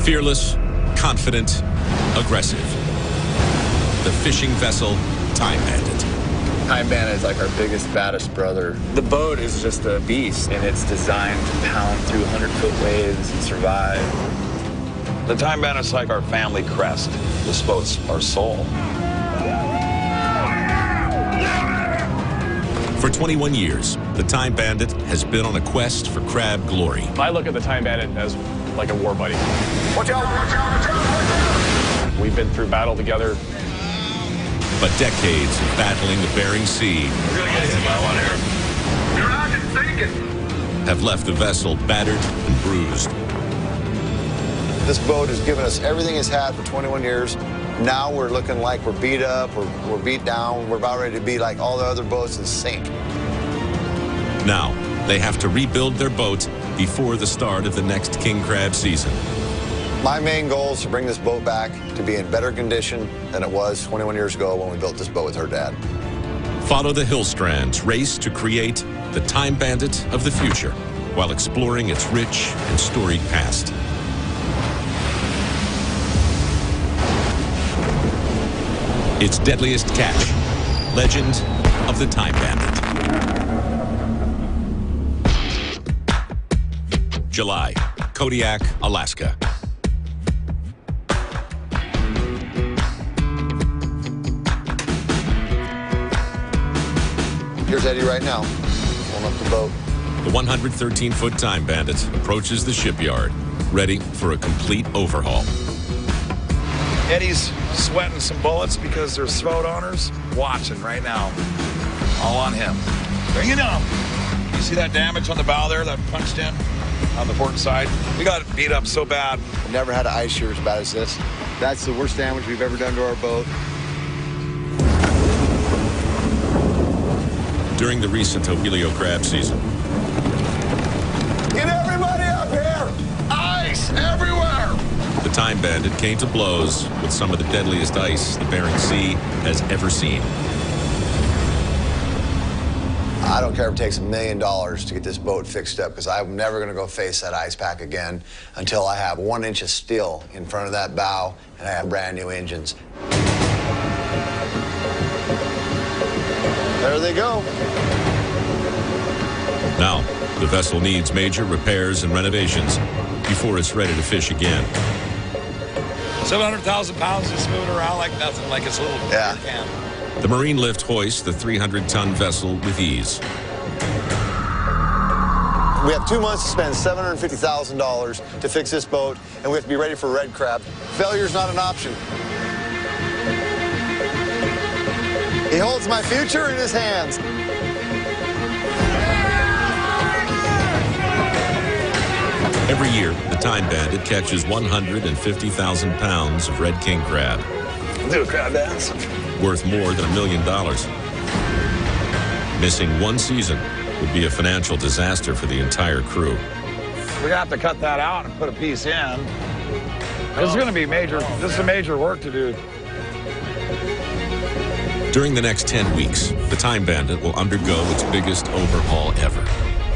Fearless, confident, aggressive. The fishing vessel, Time Bandit. Time Bandit is like our biggest, baddest brother. The boat is just a beast, and it's designed to pound through 100-foot waves and survive. The Time Bandit's like our family crest. This boat's our soul. For 21 years, the Time Bandit has been on a quest for crab glory. I look at the Time Bandit as like a war buddy. Watch out, watch out, watch out! We've been through battle together. But decades of battling the Bering Sea We're gonna get hit by one here. You're not just thinking. have left the vessel battered and bruised. This boat has given us everything it's had for 21 years. Now we're looking like we're beat up, we're beat down, we're about ready to be like all the other boats and sink. Now, they have to rebuild their boat before the start of the next king crab season. My main goal is to bring this boat back to be in better condition than it was 21 years ago when we built this boat with her dad. Follow the Hillstrand's race to create the Time Bandit of the future while exploring its rich and storied past. Its deadliest catch, Legend of the Time Bandit. July, Kodiak, Alaska. Here's Eddie right now, pulling up the boat. The 113-foot Time Bandit approaches the shipyard, ready for a complete overhaul. Eddie's sweating some bullets because there's throat owners watching right now. All on him. Bring it on. You see that damage on the bow there that punched in on the port side? We got beat up so bad. We've never had an ice shear as bad as this. That's the worst damage we've ever done to our boat. During the recent Ohelio crab season, Get everybody up here! Ice everywhere! the Time Bandit came to blows with some of the deadliest ice the Bering Sea has ever seen. I don't care if it takes $1 million to get this boat fixed up, because I'm never going to go face that ice pack again until I have 1 inch of steel in front of that bow and I have brand new engines. There they go. Now, the vessel needs major repairs and renovations before it's ready to fish again. 700,000 pounds just moving around like nothing, like it's a little Yeah. can. The Marine lift hoists the 300-ton vessel with ease. We have 2 months to spend $750,000 to fix this boat, and we have to be ready for red crab. Failure's not an option. He holds my future in his hands. Every year, the Time Bandit catches 150,000 pounds of red king crab, Do a crab dance. worth more than $1 million. Missing one season would be a financial disaster for the entire crew. We're gonna have to cut that out and put a piece in. This is gonna be major. This is a major work to do. During the next 10 weeks, the Time Bandit will undergo its biggest overhaul ever.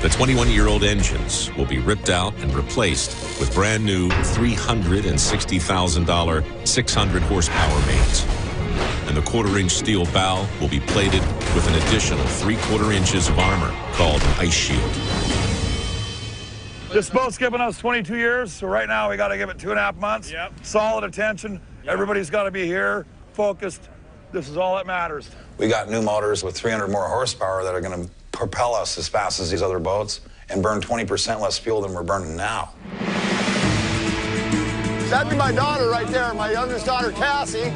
The 21-year-old engines will be ripped out and replaced with brand new $360,000 600-horsepower mains. And the quarter-inch steel bow will be plated with an additional 3/4 inches of armor called an ice shield. This boat's given us 22 years, so right now we got to give it 2.5 months. Yep. Solid attention. Everybody's got to be here, focused. This is all that matters. We got new motors with 300 more horsepower that are going to propel us as fast as these other boats and burn 20% less fuel than we're burning now. That'd be my daughter right there, my youngest daughter, Cassie.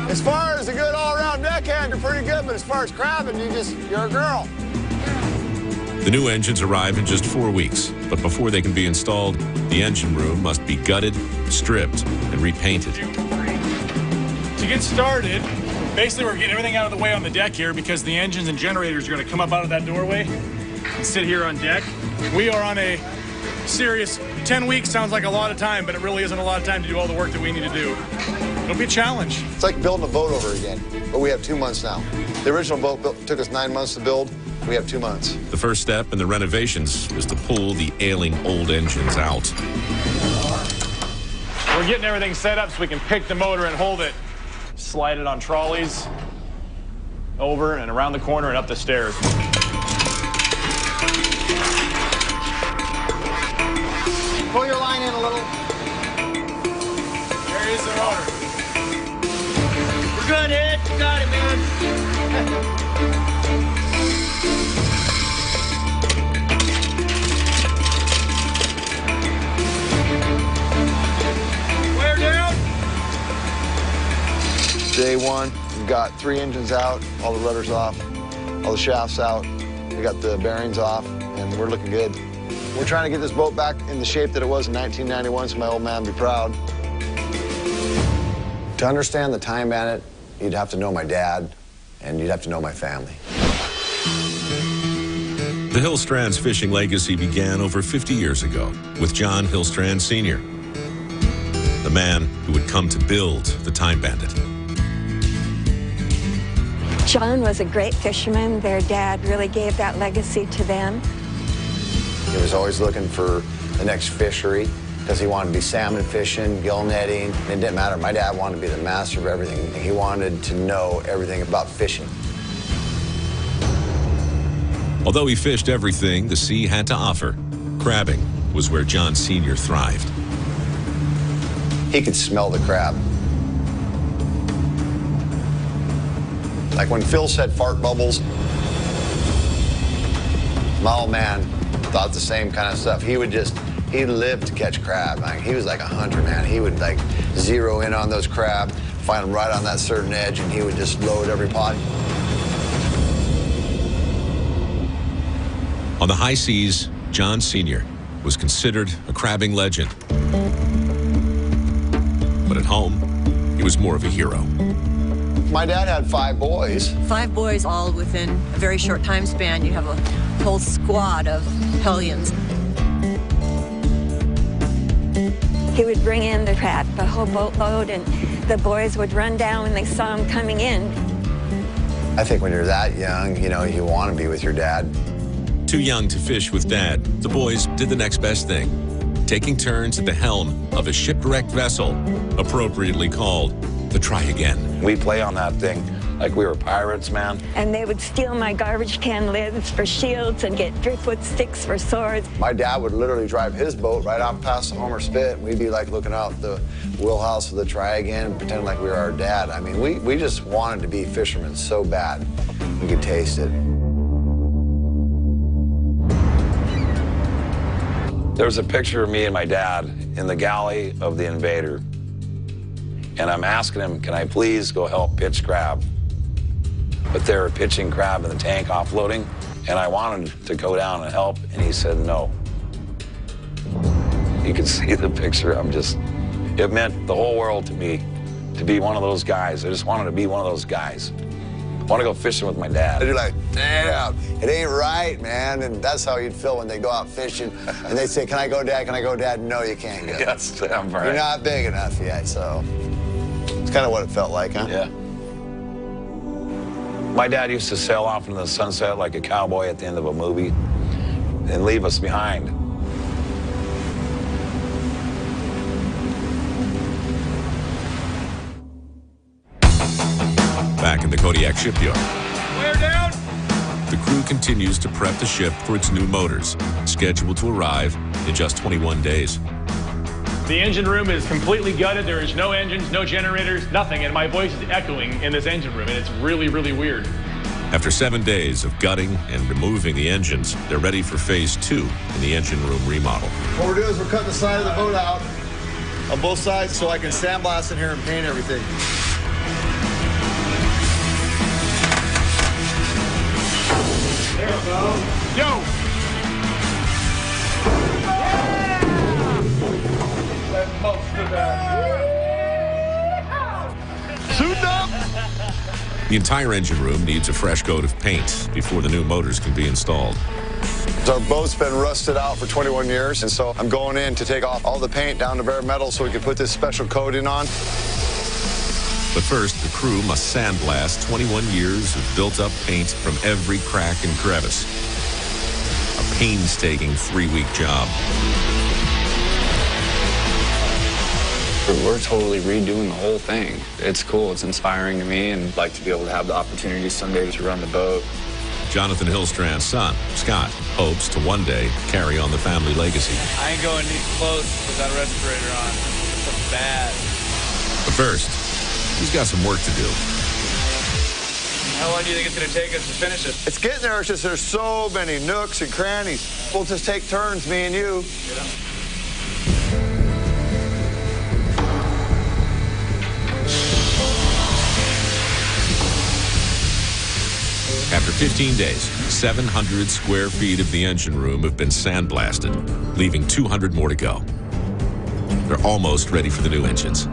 As far as a good all-around deckhand, you're pretty good, but as far as crabbing, you're a girl. The new engines arrive in just 4 weeks, but before they can be installed, the engine room must be gutted, stripped, and repainted. To get started, basically we're getting everything out of the way on the deck here because the engines and generators are going to come up out of that doorway and sit here on deck. We are on a serious 10 weeks. Sounds like a lot of time, but it really isn't a lot of time to do all the work that we need to do. It'll be a challenge. It's like building a boat over again, but we have 2 months now. The original boat took us 9 months to build. We have 2 months. The first step in the renovations is to pull the ailing old engines out. We're getting everything set up so we can pick the motor and hold it, slide it on trolleys, over and around the corner and up the stairs. Pull your line in a little. There is the motor. We're good, Ed. You got it, man. Wear down. Day one, we've got 3 engines out, all the rudders off, all the shafts out. We got the bearings off, and we're looking good. We're trying to get this boat back in the shape that it was in 1991, so my old man would be proud. To understand the Time Bandit, you'd have to know my dad, and you'd have to know my family. The Hillstrand's fishing legacy began over 50 years ago with John Hillstrand Sr., the man who would come to build the Time Bandit. John was a great fisherman. Their dad really gave that legacy to them. He was always looking for the next fishery because he wanted to be salmon fishing, gill netting. It didn't matter. My dad wanted to be the master of everything. He wanted to know everything about fishing. Although he fished everything the sea had to offer, crabbing was where John Sr. thrived. He could smell the crab. Like when Phil said fart bubbles, my old man thought the same kind of stuff. He lived to catch crab. Like, he was like a hunter, man. He would like zero in on those crab, find them right on that certain edge, and he would just load every pot. On the high seas, John Sr. was considered a crabbing legend. But at home, he was more of a hero. My dad had 5 boys. 5 boys all within a very short time span. You have a whole squad of hellions. He would bring in the crab, a whole boatload, and the boys would run down when they saw him coming in. I think when you're that young, you know, you want to be with your dad. Too young to fish with Dad, the boys did the next best thing, taking turns at the helm of a shipwrecked vessel, appropriately called the Try Again. We play on that thing like we were pirates, man. And they would steal my garbage can lids for shields and get driftwood sticks for swords. My dad would literally drive his boat right out past the Homer Spit, and we'd be like looking out the wheelhouse of the Try Again, pretending like we were our dad. I mean, we just wanted to be fishermen so bad. We could taste it. There was a picture of me and my dad in the galley of the Invader. And I'm asking him, can I please go help pitch crab? But they were pitching crab in the tank offloading, and I wanted to go down and help, and he said no. You can see the picture. It meant the whole world to me to be one of those guys. I just wanted to be one of those guys. I want to go fishing with my dad. You're like, damn, it ain't right, man. And that's how you'd feel when they go out fishing, and they say, can I go, Dad? Can I go, Dad? No, you can't go. Yes, I'm right. You're not big enough yet, so. It's kind of what it felt like, huh? Yeah. My dad used to sail off into the sunset like a cowboy at the end of a movie and leave us behind. Back in the Kodiak shipyard, Wear down. the crew continues to prep the ship for its new motors, scheduled to arrive in just 21 days. The engine room is completely gutted. There is no engines, no generators, nothing, and my voice is echoing in this engine room, and it's really, really weird. After 7 days of gutting and removing the engines, they're ready for phase 2 in the engine room remodel. What we're doing is we're cutting the side of the boat out on both sides so I can sandblast in here and paint everything. There we go. Yo! Suiting up. The entire engine room needs a fresh coat of paint before the new motors can be installed. Our boat's been rusted out for 21 years, and so I'm going in to take off all the paint down to bare metal so we can put this special coating on. But first, the crew must sandblast 21 years of built-up paint from every crack and crevice. A painstaking 3-week job. We're totally redoing the whole thing. It's cool, it's inspiring to me, and I'd like to be able to have the opportunity someday to run the boat. Jonathan Hillstrand's son, Scott, hopes to one day carry on the family legacy. I ain't going close with that respirator on. It's bad. But first, he's got some work to do. How long do you think it's going to take us to finish it? It's getting there. It's just there's so many nooks and crannies. We'll just take turns, me and you. Yeah. After 15 days, 700 square feet of the engine room have been sandblasted, leaving 200 more to go. They're almost ready for the new engines.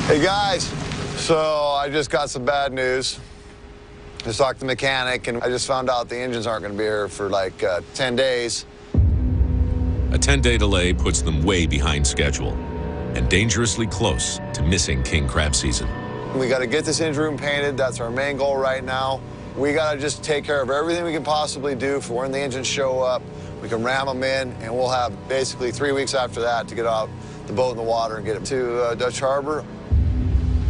Hey, guys. So I just got some bad news. Just talked to the mechanic, and I just found out the engines aren't going to be here for like 10 days. A 10-day delay puts them way behind schedule and dangerously close to missing king crab season. We got to get this engine room painted. That's our main goal right now. We got to just take care of everything we can possibly do for when the engines show up. We can ram them in, and we'll have basically 3 weeks after that to get out the boat in the water and get it to Dutch Harbor.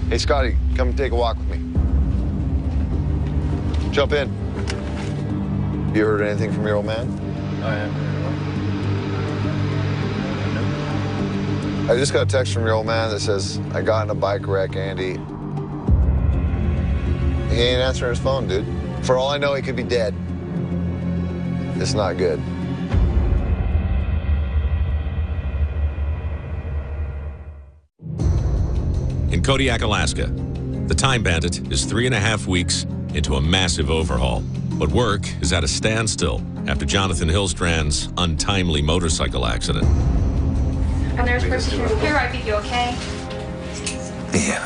Hey, Scotty, come take a walk with me. Jump in. You heard anything from your old man? I am. I just got a text from your old man that says, I got in a bike wreck, Andy. He ain't answering his phone, dude. For all I know, he could be dead. It's not good. In Kodiak, Alaska, the Time Bandit is 3.5 weeks into a massive overhaul. But work is at a standstill after Jonathan Hillstrand's untimely motorcycle accident. And there's practitioner here. I think you okay? Yeah.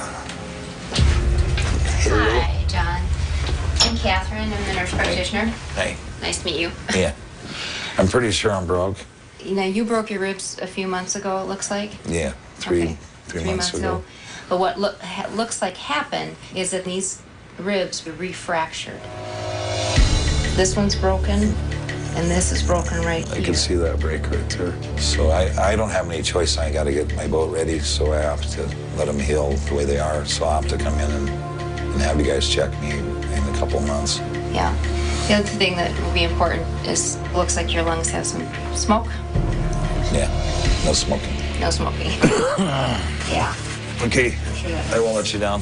Hi, John. I'm Catherine. I'm the nurse practitioner. Hey. Nice to meet you. Yeah. I'm pretty sure I'm broke. You know, you broke your ribs a few months ago, it looks like. Yeah, three months ago. But what looks like happened is that these ribs were refractured. This one's broken, and this is broken right here. I can see that break right there. So I don't have any choice. I got to get my boat ready, so I have to let them heal the way they are. So I'll have to come in and have you guys check me in a couple months. Yeah. The other thing that will be important is, looks like your lungs have some smoke. Yeah, no smoking. No smoking. Yeah. Okay, Sure. I won't let you down.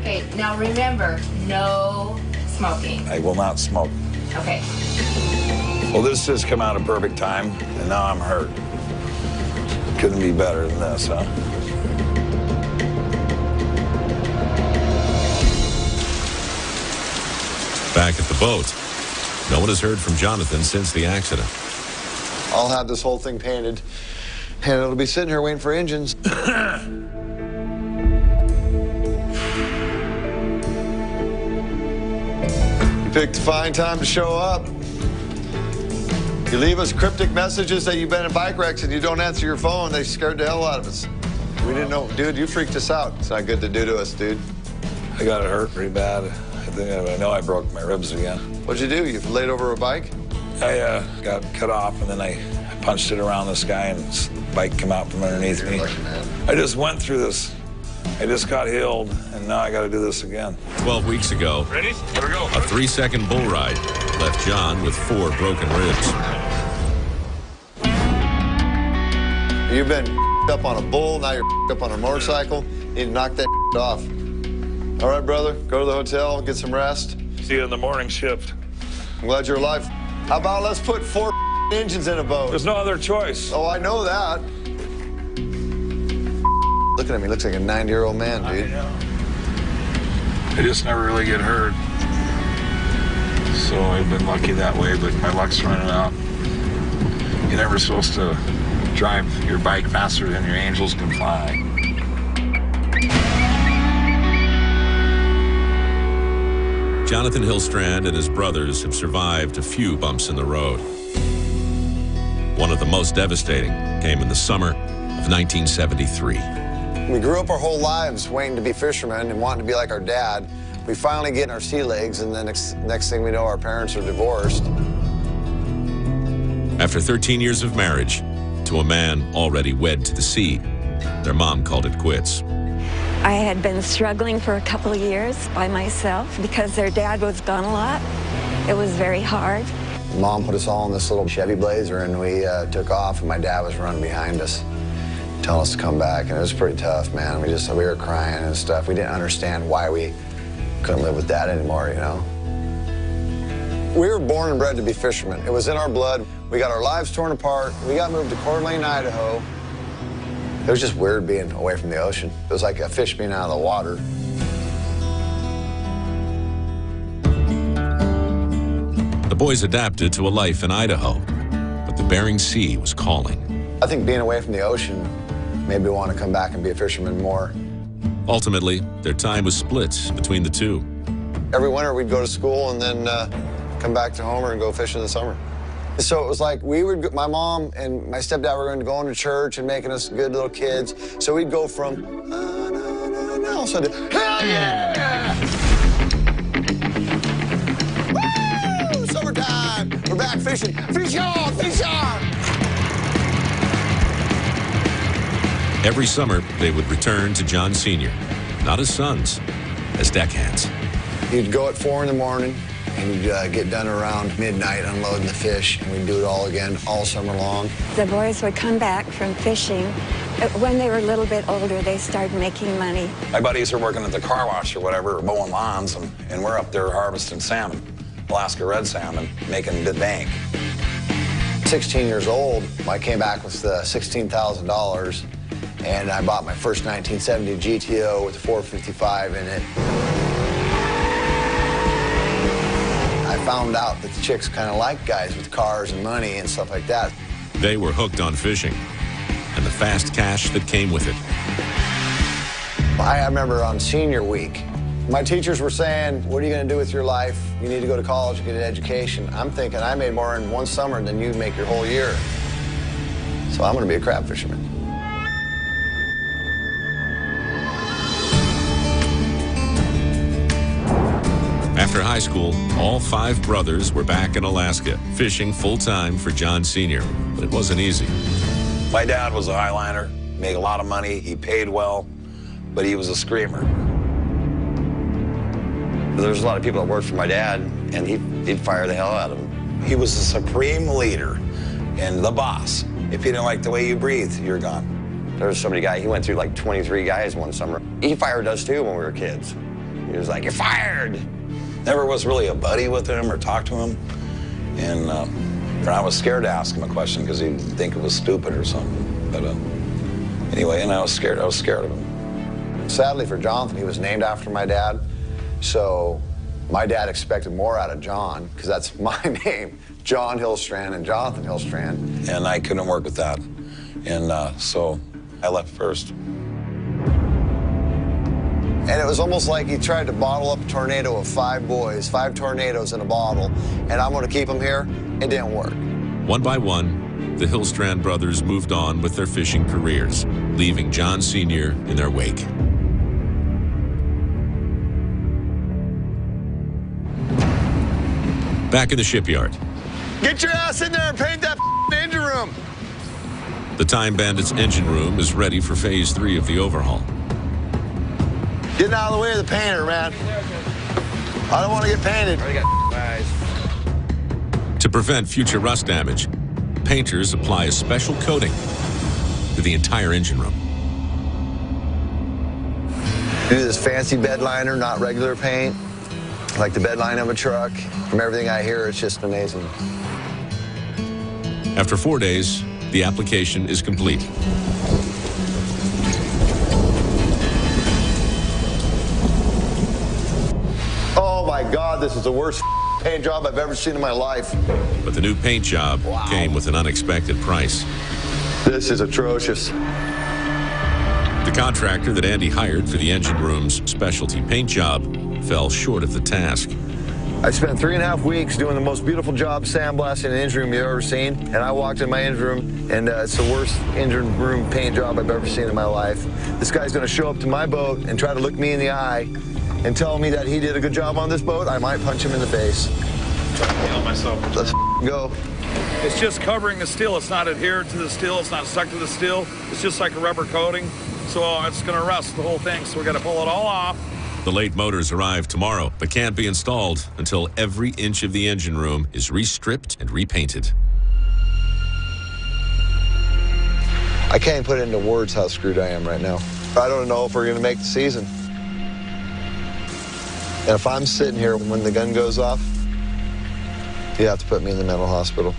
Okay, now remember, no smoking. I will not smoke. Okay. Well, this has come out at a perfect time, and now I'm hurt. Couldn't be better than this, huh? Back at the boat, no one has heard from Jonathan since the accident. I'll have this whole thing painted, and it'll be sitting here waiting for engines. You picked a fine time to show up. You leave us cryptic messages that you've been in bike wrecks and you don't answer your phone. They scared the hell out of us. We didn't know. Dude, you freaked us out. It's not good to do to us, dude. I got it hurt pretty bad. I know I broke my ribs again. What'd you do? You laid over a bike? I got cut off, and then I punched it around this guy, and this bike came out from underneath me. I just went through this. I just got healed, and now I got to do this again. 12 weeks ago, Ready? Here we go. a 3-second bull ride left John with 4 broken ribs. You've been up on a bull, now you're up on a motorcycle. You need to knock that off. All right, brother, go to the hotel, get some rest. See you in the morning shift. I'm glad you're alive. How about let's put 4 engines in a boat? There's no other choice. Oh, I know that. Looking at me, looks like a 90-year-old man, dude. I just never really get hurt. So I've been lucky that way, but my luck's running out. You're never supposed to drive your bike faster than your angels can fly. Jonathan Hillstrand and his brothers have survived a few bumps in the road. One of the most devastating came in the summer of 1973. We grew up our whole lives waiting to be fishermen and wanting to be like our dad. We finally get in our sea legs, and then next thing we know, our parents are divorced. After 13 years of marriage, to a man already wed to the sea. Their mom called it quits. I had been struggling for a couple of years by myself because their dad was gone a lot. It was very hard. Mom put us all in this little Chevy Blazer, and we took off, and my dad was running behind us, telling us to come back, and it was pretty tough, man. We were crying and stuff. We didn't understand why we couldn't live with Dad anymore, you know? We were born and bred to be fishermen. It was in our blood. We got our lives torn apart. We got moved to Coeur d'Alene, Idaho. It was just weird being away from the ocean. It was like a fish being out of the water. The boys adapted to a life in Idaho, but the Bering Sea was calling. I think being away from the ocean made me want to come back and be a fisherman more. Ultimately, their time was split between the two. Every winter we'd go to school and then come back to Homer and go fishing in the summer. So it was like my mom and my stepdad were going to go into church and making us good little kids. So we'd go from, all of a sudden, hell yeah! Woo! Summertime! We're back fishing. Fish on! Fish on! Every summer, they would return to John Sr., not as sons, as deckhands. You'd go at 4 in the morning, and you'd get done around midnight unloading the fish, and we'd do it all again all summer long. The boys would come back from fishing. When they were a little bit older, they started making money. My buddies are working at the car wash or whatever, or mowing lawns, and we're up there harvesting salmon, Alaska red salmon, making good bank. 16 years old, I came back with $16,000, and I bought my first 1970 GTO with a 455 in it. I found out that the chicks kind of like guys with cars and money and stuff like that. They were hooked on fishing and the fast cash that came with it. I remember on senior week, my teachers were saying, what are you going to do with your life? You need to go to college and get an education. I'm thinking I made more in one summer than you make your whole year. So I'm going to be a crab fisherman. After high school, all 5 brothers were back in Alaska, fishing full-time for John Sr., but it wasn't easy. My dad was a highliner, made a lot of money, he paid well, but he was a screamer. There's a lot of people that worked for my dad, and he'd fire the hell out of them. He was the supreme leader and the boss. If he didn't like the way you breathed, you're gone. There was so many guys, he went through like 23 guys one summer. He fired us too when we were kids. He was like, you're fired! Never was really a buddy with him or talked to him. And I was scared to ask him a question because he'd think it was stupid or something. But anyway, and I was scared of him. Sadly for Jonathan, he was named after my dad. So my dad expected more out of John, because that's my name, John Hillstrand and Jonathan Hillstrand. And I couldn't work with that. And so I left first. And it was almost like he tried to bottle up a tornado of 5 boys, 5 tornadoes in a bottle, and I'm going to keep them here. It didn't work. One by one, the Hillstrand brothers moved on with their fishing careers, leaving John Sr. in their wake. Back in the shipyard. Get your ass in there and paint that engine room. The Time Bandit's engine room is ready for Phase 3 of the overhaul. Getting out of the way of the painter, man. I don't want to get painted. To prevent future rust damage, painters apply a special coating to the entire engine room. Do this fancy bed liner, not regular paint, like the bed line of a truck. From everything I hear, it's just amazing. After 4 days, the application is complete. Oh my God, this is the worst paint job I've ever seen in my life. But the new paint job came with an unexpected price. This is atrocious. The contractor that Andy hired for the engine room's specialty paint job fell short of the task. I spent 3.5 weeks doing the most beautiful job sandblasting an engine room you've ever seen, and I walked in my engine room, and it's the worst engine room paint job I've ever seen in my life. This guy's gonna show up to my boat and try to look me in the eye and tell me that he did a good job on this boat. I might punch him in the face. Myself. Let's go. It's just covering the steel. It's not adhered to the steel. It's not stuck to the steel. It's just like a rubber coating. So it's going to rust the whole thing. So we got to pull it all off. The late motors arrive tomorrow, but can't be installed until every inch of the engine room is restripped and repainted. I can't put into words how screwed I am right now. I don't know if we're going to make the season. And if I'm sitting here when the gun goes off, you have to put me in the mental hospital.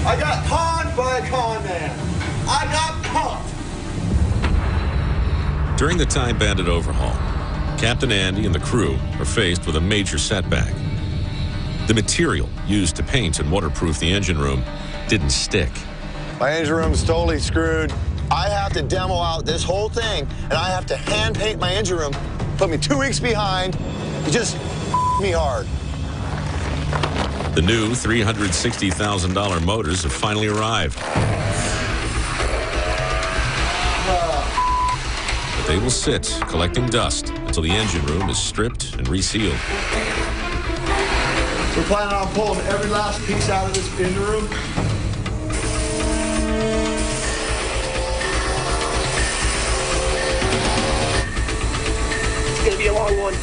I got conned by a con man. I got caught. During the Time Bandit overhaul, Captain Andy and the crew are faced with a major setback. The material used to paint and waterproof the engine room didn't stick. My engine room is totally screwed. I have to demo out this whole thing, and I have to hand paint my engine room. Put me 2 weeks behind. It just me hard. The new $360,000 motors have finally arrived. But they will sit collecting dust until the engine room is stripped and resealed. We're planning on pulling every last piece out of this engine room. It's gonna be a long one.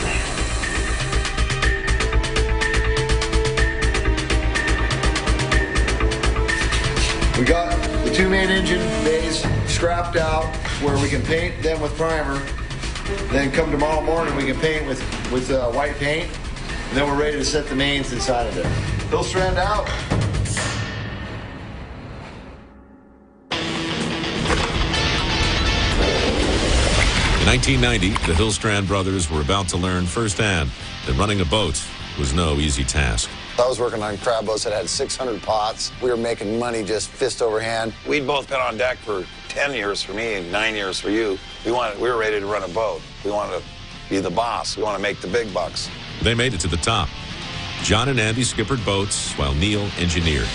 We got the 2 main engine bays scrapped out where we can paint them with primer. Then come tomorrow morning, we can paint with white paint. And then we're ready to set the mains inside of there. They'll strand out. In 1990, the Hillstrand brothers were about to learn firsthand that running a boat was no easy task. I was working on crab boats that had 600 pots. We were making money just fist over hand. We'd both been on deck for 10 years for me and 9 years for you. We were ready to run a boat. We wanted to be the boss. We want to make the big bucks. They made it to the top. John and Andy skippered boats while Neil engineered.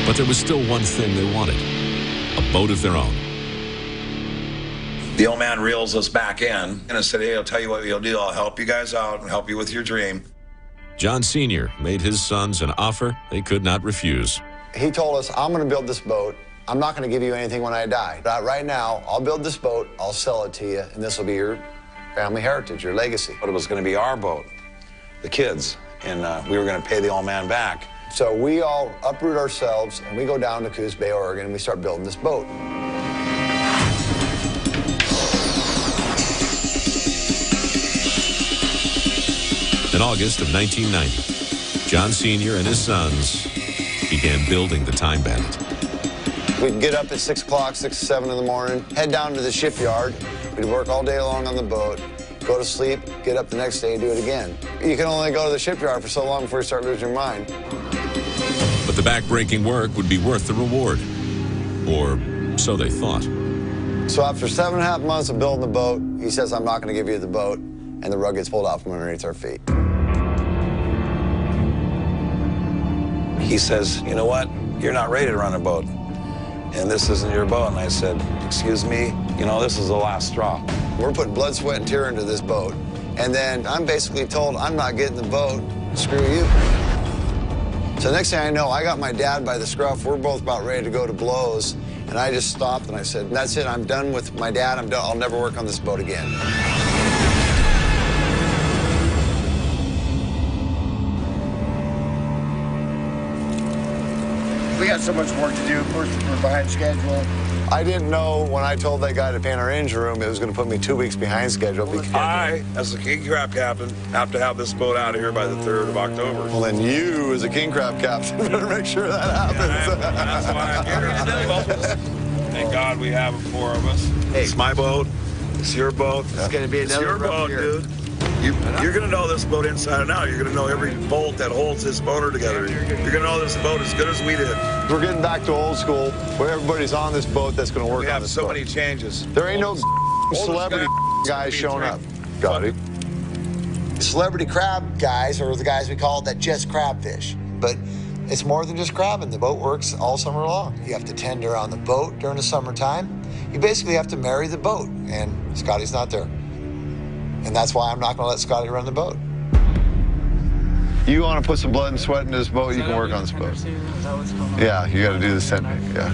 But there was still one thing they wanted, a boat of their own. The old man reels us back in and I said, hey, I'll tell you what you'll do. I'll help you guys out and help you with your dream. John Sr. made his sons an offer they could not refuse. He told us, I'm going to build this boat. I'm not going to give you anything when I die. But right now, I'll build this boat, I'll sell it to you, and this will be your family heritage, your legacy. But it was going to be our boat, the kids, and we were going to pay the old man back. So we all uproot ourselves, and we go down to Coos Bay, Oregon, and we start building this boat. In August of 1990, John Sr. and his sons began building the Time Bandit. We'd get up at 6 o'clock, 6 or 7 in the morning, head down to the shipyard. We'd work all day long on the boat, go to sleep, get up the next day, do it again. You can only go to the shipyard for so long before you start losing your mind. But the back-breaking work would be worth the reward, or so they thought. So after 7.5 months of building the boat, he says, I'm not going to give you the boat, and the rug gets pulled out from underneath our feet. He says, you know what? You're not ready to run a boat, and this isn't your boat. And I said, excuse me, you know, this is the last straw. We're putting blood, sweat, and tear into this boat, and then I'm basically told I'm not getting the boat, screw you. So next thing I know, I got my dad by the scruff. We're both about ready to go to blows, and I just stopped and I said, that's it, I'm done with my dad, I'm done. I'll never work on this boat again. We got so much work to do. We're behind schedule. I didn't know when I told that guy to paint our engine room, it was going to put me 2 weeks behind schedule. Because I, as the king crab captain, have to have this boat out of here by the 3rd of October. Well, then you, as a king crab captain, better make sure that happens. That's why I'm here. Thank God we have it, 4 of us. Hey, it's my boat. It's your boat. It's going to be another boat, dude. You're going to know this boat inside and out. You're going to know every bolt that holds this motor together. You're going to know this boat as good as we did. We're getting back to old school, where everybody's on this boat that's going to work on this boat. We have so many changes. There ain't no celebrity guys showing up. Got it. Celebrity crab guys are the guys we call that just crabfish. But it's more than just crabbing. The boat works all summer long. You have to tend around the boat during the summertime. You basically have to marry the boat, and Scotty's not there. And that's why I'm not going to let Scotty run the boat. You want to put some blood and sweat into this boat, you can work on this boat. Yeah, you got to do this technique, yeah.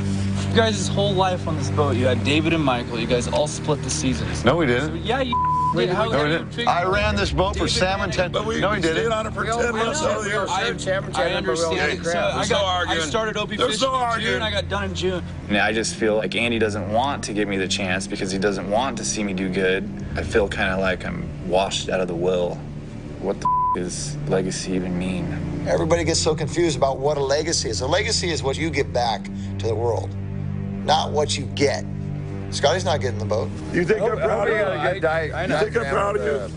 You guys' whole life on this boat, you had David and Michael, you guys all split the seasons. No, we didn't. So, yeah, you did. No, we didn't. I ran this boat for salmon 10. No, he didn't. on it for 10 months out of the year. I understand. I started OP fishing in June, I got done in June. And I just feel like Andy doesn't want to give me the chance because he doesn't want to see me do good. I feel kind of like I'm washed out of the will. What the does legacy even mean? Everybody gets so confused about what a legacy is. A legacy is what you give back to the world, not what you get. Scotty's not getting the boat. You think I'm proud of you? I think I'm proud of you?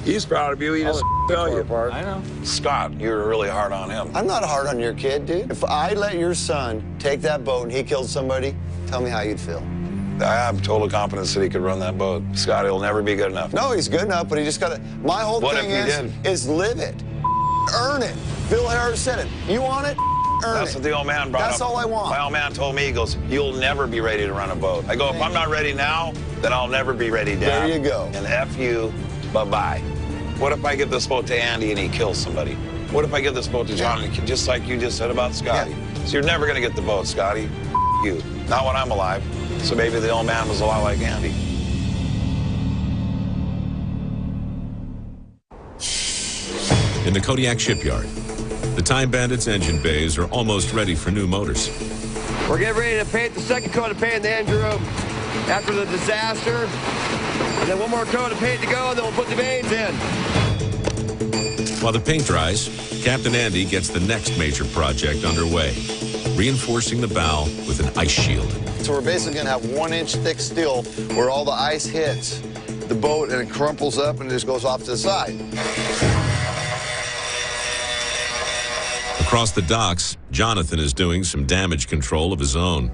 He's proud of you. He just tell you. I know. Scott, you're really hard on him. I'm not hard on your kid, dude. If I let your son take that boat and he killed somebody, tell me how you'd feel. I have total confidence that he could run that boat. Scotty will never be good enough. No, he's good enough, but he just got to. My whole thing is live it, earn it. Phil Harris said it. You want it? Earn That's it. what the old man brought up. That's all I want. My old man told me, he goes, you'll never be ready to run a boat. I go, if I'm not ready now, then I'll never be ready, Dad. There you go. And F you, bye-bye. What if I give this boat to Andy and he kills somebody? What if I give this boat to John, just like you just said about Scotty? Yeah. So you're never going to get the boat, Scotty. You. Not when I'm alive. So maybe the old man was a lot like Andy. In the Kodiak shipyard, the Time Bandit's engine bays are almost ready for new motors. We're getting ready to paint the second coat of paint in the engine room after the disaster. And then one more coat of paint to go, and then we'll put the vanes in. While the paint dries, Captain Andy gets the next major project underway, reinforcing the bow with an ice shield. So we're basically going to have 1-inch thick steel where all the ice hits the boat and it crumples up and just goes off to the side. Across the docks, Jonathan is doing some damage control of his own.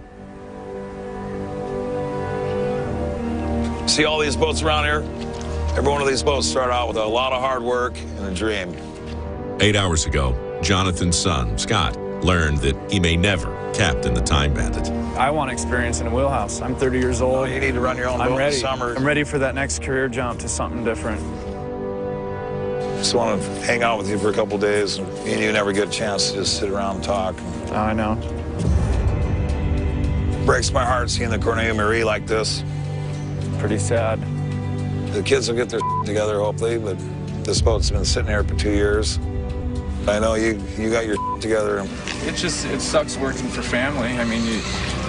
See all these boats around here? Every one of these boats start out with a lot of hard work and a dream. 8 hours ago, Jonathan's son, Scott, learned that he may never captain the Time Bandit. I want experience in a wheelhouse. I'm 30 years old. Oh, you need to run your own boat in the summer. I'm ready for that next career jump to something different. Just want to hang out with you for a couple days, and me and you never get a chance to just sit around and talk. Oh, I know. Breaks my heart seeing the Cornelia Marie like this. Pretty sad. The kids will get their together, hopefully, but this boat's been sitting here for 2 years. I know you got your together. It sucks working for family. I mean,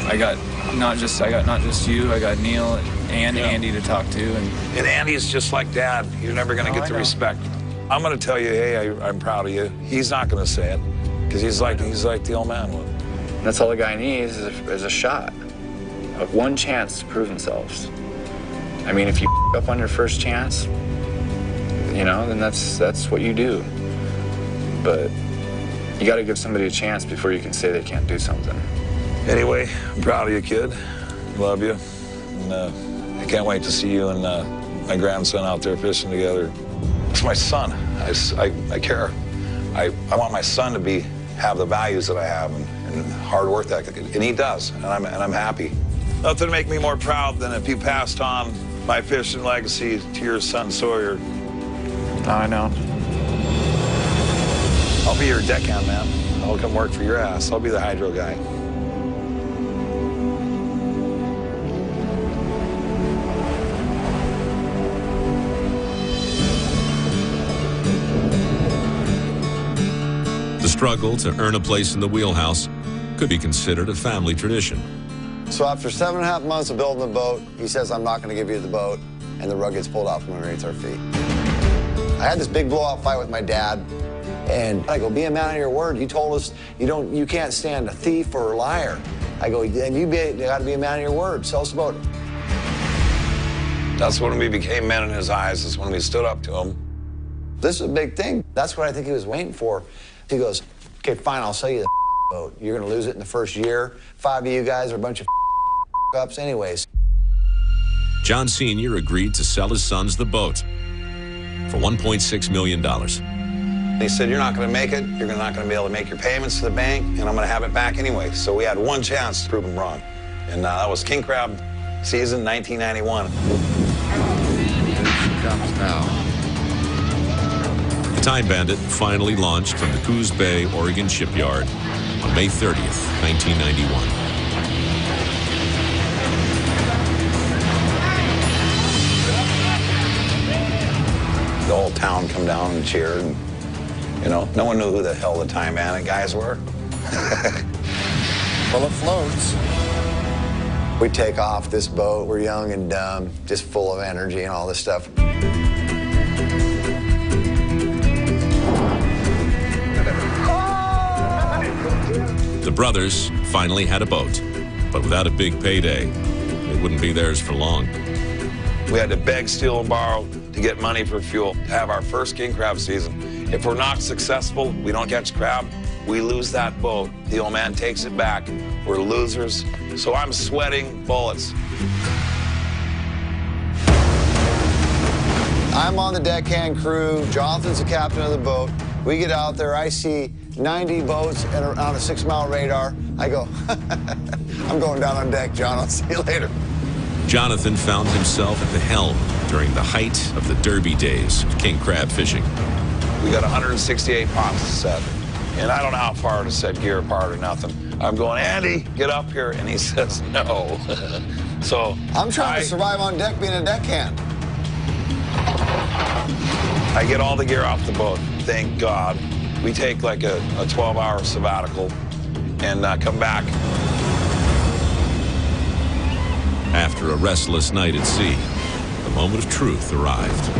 I got not just you, I got Neil and Andy to talk to. And Andy's just like Dad. You're never going to get the respect. I'm going to tell you, hey, I'm proud of you. He's not going to say it because he's like the old man would. That's all the guy needs is a shot, one chance to prove themselves. I mean, if you up on your first chance, you know, then that's what you do. But you got to give somebody a chance before you can say they can't do something. Anyway, I'm proud of you, kid. Love you. And I can't wait to see you and my grandson out there fishing together. It's my son. I care. I want my son to have the values that I have and hard work ethic, and he does, and I'm happy. Nothing to make me more proud than if you passed on my fishing legacy to your son Sawyer. I know. I'll be your deckhand, man. I'll come work for your ass. I'll be the hydro guy. The struggle to earn a place in the wheelhouse could be considered a family tradition. So after 7.5 months of building the boat, he says, I'm not going to give you the boat, and the rug gets pulled out from underneath our feet. I had this big blowout fight with my dad, and I go, be a man of your word. You told us you can't stand a thief or a liar. I go, and you got to be a man of your word. Sell us the boat. That's when we became men in his eyes, is when we stood up to him. This is a big thing. That's what I think he was waiting for. He goes, okay, fine, I'll sell you the boat. You're going to lose it in the first year. 5 of you guys are a bunch of ups anyways. John Sr. agreed to sell his sons the boat for $1.6 million. He said, you're not going to make it. You're not going to be able to make your payments to the bank, and I'm going to have it back anyway. So we had one chance to prove him wrong. And that was king crab season 1991. comes now. The Time Bandit finally launched from the Coos Bay, Oregon shipyard on May 30th, 1991. The whole town come down and cheered. And, you know, no one knew who the hell the Time Bandit guys were. Well, it floats. We take off this boat. We're young and dumb, just full of energy and all this stuff. The brothers finally had a boat, but without a big payday, it wouldn't be theirs for long. We had to beg, steal, and borrow to get money for fuel to have our first king crab season. If we're not successful, we don't catch crab, we lose that boat. The old man takes it back. We're losers. So I'm sweating bullets. I'm on the deckhand crew. Jonathan's the captain of the boat. We get out there. I see 90 boats and on a 6-mile radar. I go, I'm going down on deck, John. I'll see you later. Jonathan found himself at the helm during the height of the Derby days of king crab fishing. We got 168 pots to set. And I don't know how far to set gear apart or nothing. I'm going, Andy, get up here. And he says, no. So I'm trying to survive on deck being a deckhand. I get all the gear off the boat, thank God. We take like a 12-hour sabbatical and come back. After a restless night at sea, the moment of truth arrived.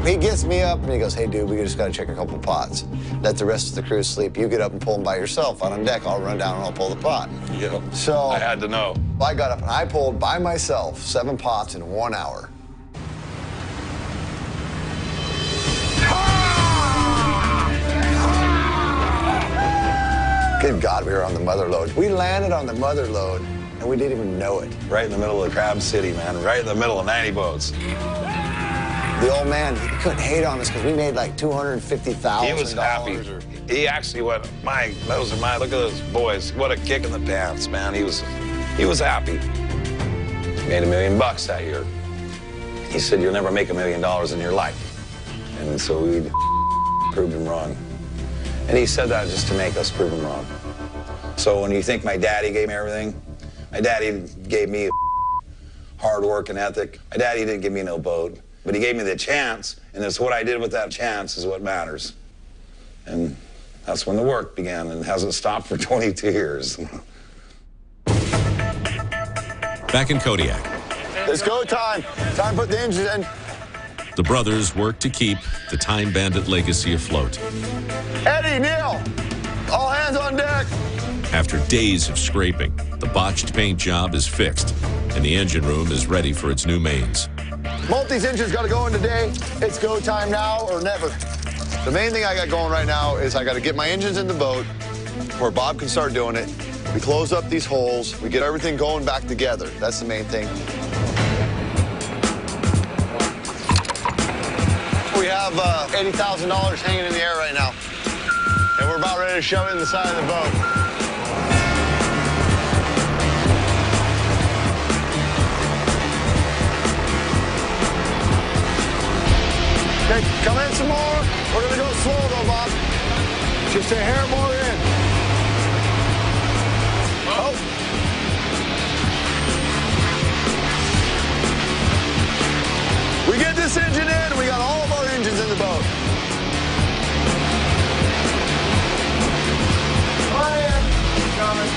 He gets me up and he goes, hey, dude, we just got to check a couple pots. Let the rest of the crew sleep. You get up and pull them by yourself out on deck. I'll run down and I'll pull the pot. Yeah. So I had to know. I got up and I pulled by myself 7 pots in 1 hour. Good God, we were on the mother lode. We landed on the mother lode and we didn't even know it. Right in the middle of Crab City, man. Right in the middle of 90 boats. The old man, he couldn't hate on us because we made like $250,000. He was happy. He actually went, those are mine. Look at those boys. What a kick in the pants, man. He was happy. Made $1 million that year. He said, you'll never make $1 million in your life. And so we proved him wrong. And he said that just to make us prove him wrong. So when you think my daddy gave me everything, my daddy gave me hard work and ethic. My daddy didn't give me no boat. But he gave me the chance, and it's what I did with that chance is what matters. And that's when the work began, and hasn't stopped for 22 years. Back in Kodiak. It's go time. Time to put the engines in. The brothers worked to keep the Time Bandit legacy afloat. Eddie, Neil, all hands on deck. After days of scraping, the botched paint job is fixed, and the engine room is ready for its new mains. Multi's engine's got to go in today. It's go time now or never. The main thing I got going right now is I got to get my engines in the boat where Bob can start doing it. We close up these holes. We get everything going back together. That's the main thing. We have $80,000 hanging in the air right now. And we're about ready to shove it in the side of the boat. Okay, come in some more. We're gonna go slow though, Bob. Just a hair more in. Oh. We get this engine in, we got all of our engines in the boat. Come in. Coming.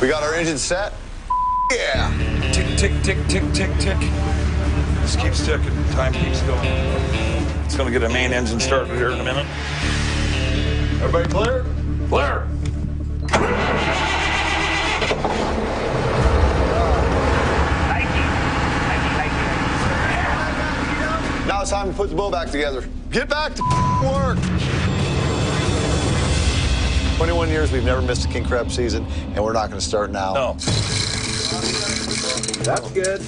We got our engine set. Yeah. Tick, tick, tick, tick, tick, tick. Just keeps ticking. Time keeps going. It's going to get a main engine started here in a minute. Everybody clear? Clear. Now it's time to put the boat back together. Get back to work. 21 years, we've never missed a king crab season, and we're not going to start now. No. That's good.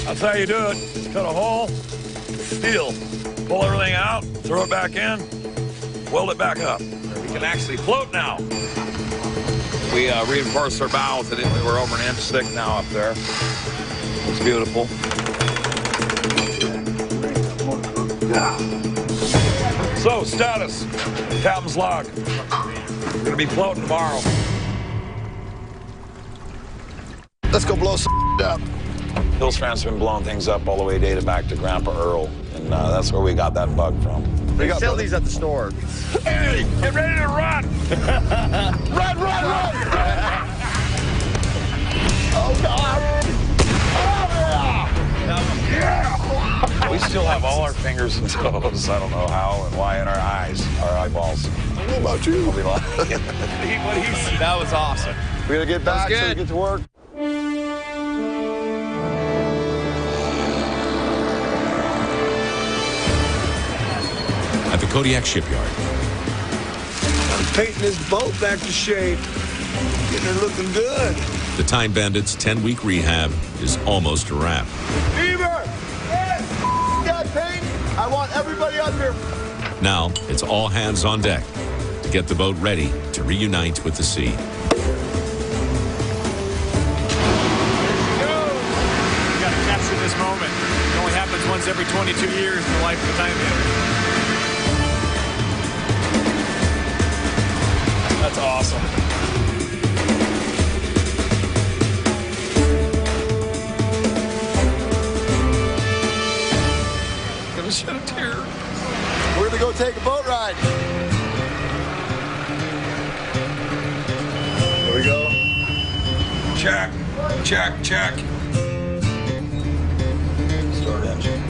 That's how you do it. Cut a hole, steel. Pull everything out, throw it back in, weld it back up. can actually float now. We reinforced our bow with it. We're over an inch thick now up there. It's beautiful. So, status. Captain's log. We're gonna be floating tomorrow. Let's go blow some up. Hillstrand's been blowing things up all the way dated back to Grandpa Earl, and that's where we got that bug from. They sell these at the store. Hey, get ready to run! Run, run, run! Oh, God! Oh, Yeah! We still have all our fingers and toes. I don't know how and why in our eyes, our eyeballs. I don't know about you. I'll be lying. That was awesome. We gotta get back so we get to work. At the Kodiak shipyard, I'm painting this boat back to shape. Getting her looking good. the Time Bandits' 10-week rehab is almost a wrap. Beaver! That paint! I want everybody up here. Now, it's all hands on deck to get the boat ready to reunite with the sea. We got to capture this moment. It only happens once every 22 years in the life of the Time Bandit. That's awesome. Gonna shed a tear. We're gonna go take a boat ride. There we go. Check, check, check. Start engine.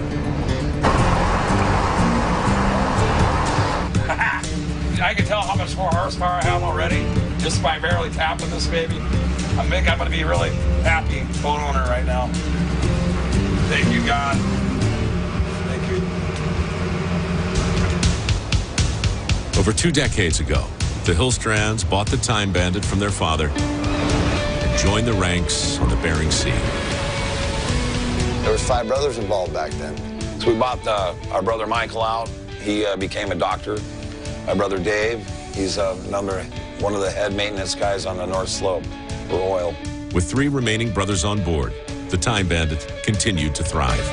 I can tell how much more horsepower I have already just by barely tapping this baby. I think I'm going to be really happy boat owner right now. Thank you, God. Thank you. Over 2 decades ago, the Hillstrands bought the Time Bandit from their father and joined the ranks on the Bering Sea. There was 5 brothers involved back then. So we bought our brother Michael out. He became a doctor. My brother Dave, he's one of the head maintenance guys on the North Slope for oil. With 3 remaining brothers on board, the Time Bandit continued to thrive.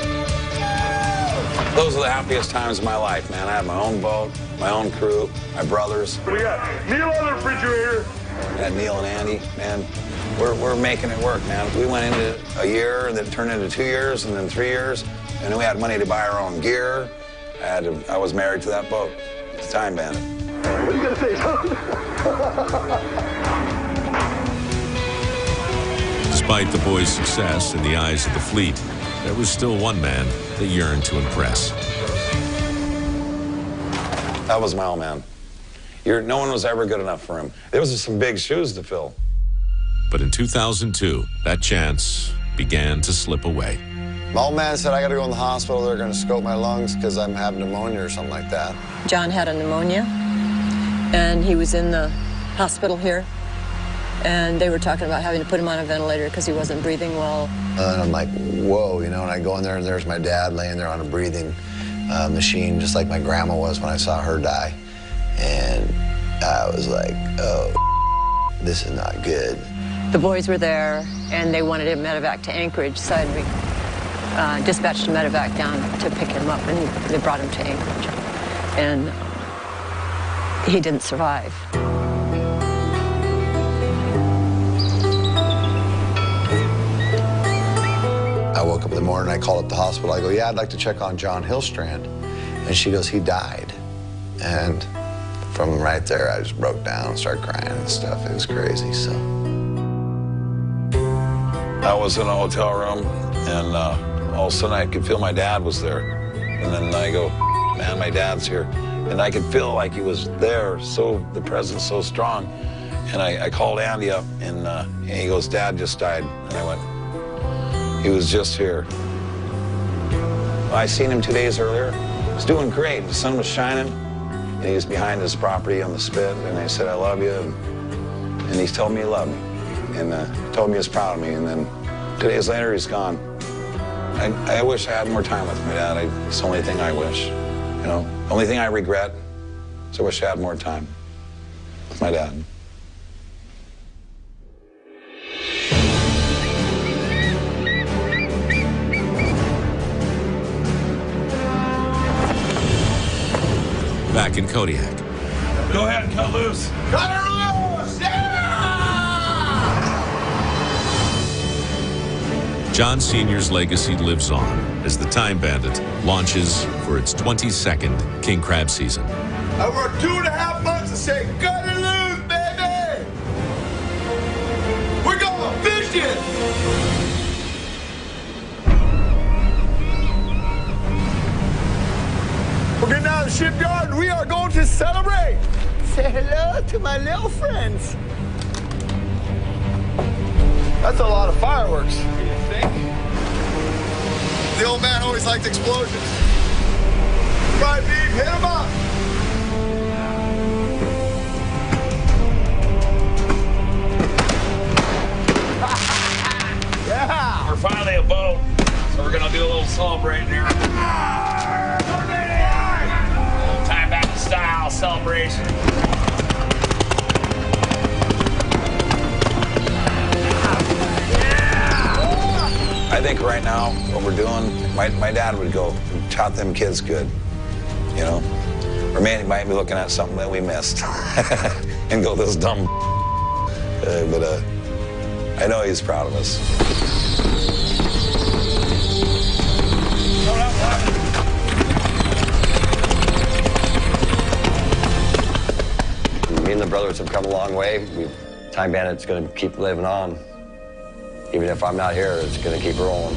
Those are the happiest times of my life, man. I have my own boat, my own crew, my brothers. We got Neil on the refrigerator. I got Neil and Andy, man. We're making it work, man. We went into a year, and then it turned into 2 years, and then 3 years, and then we had money to buy our own gear. I was married to that boat. It's Time Bandit. What are you gonna say, son? Despite the boys' success in the eyes of the fleet, there was still one man that yearned to impress. That was my old man. No one was ever good enough for him. There was some big shoes to fill. But in 2002, that chance began to slip away. My old man said I gotta go in the hospital. They're gonna scope my lungs because I'm having pneumonia or something like that. John had a pneumonia, and he was in the hospital here, and they were talking about having to put him on a ventilator because he wasn't breathing well. And I'm like, whoa, you know, and I go in there and there's my dad laying there on a breathing machine, just like my grandma was when I saw her die. And I was like, oh, this is not good. The boys were there, and they wanted him medevac to Anchorage, so we dispatched a medevac down to pick him up, and they brought him to Anchorage. And he didn't survive. I woke up in the morning, I called up the hospital. I go, yeah, I'd like to check on John Hillstrand. And she goes, he died. And from right there, I just broke down and started crying and stuff. It was crazy, so. I was in a hotel room, and all of a sudden I could feel my dad was there. And then I go, man, my dad's here. And I could feel like he was there, the presence so strong. And I called Andy up, and he goes, Dad just died. And I went, he was just here. I seen him 2 days earlier. He was doing great. The sun was shining, and he was behind his property on the spit. And I said, I love you. And he told me he loved me. And told me he was proud of me. And then 2 days later, he's gone. I wish I had more time with my dad. It's the only thing I wish. You know, only thing I regret is I wish I had more time. My dad. Back in Kodiak. Go ahead and cut loose. Cut her loose! Yeah! John Sr.'s legacy lives on as the Time Bandit launches for its 22nd king crab season. I worked 2.5 months to say, cut her loose, baby! We're going fishing! We're getting out of the shipyard and we are going to celebrate! Say hello to my little friends. That's a lot of fireworks. You think? The old man always liked explosions. Right, Beef, hit him up! Yeah! We're finally a boat, so we're gonna do a little celebrating here. Time back to style celebration. I think right now, what we're doing, my dad would go, taught them kids good, you know? Or man, he might be looking at something that we missed and go, this dumb but I know he's proud of us. Me and the brothers have come a long way. Time Bandit's going to keep living on. Even if I'm not here, it's going to keep rolling.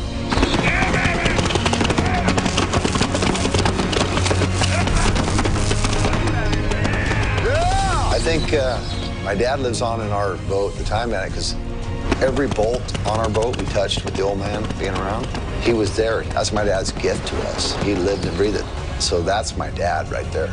I think my dad lives on in our boat, the Time Bandit, because every bolt on our boat we touched with the old man being around, he was there. That's my dad's gift to us. He lived and breathed it. So that's my dad right there.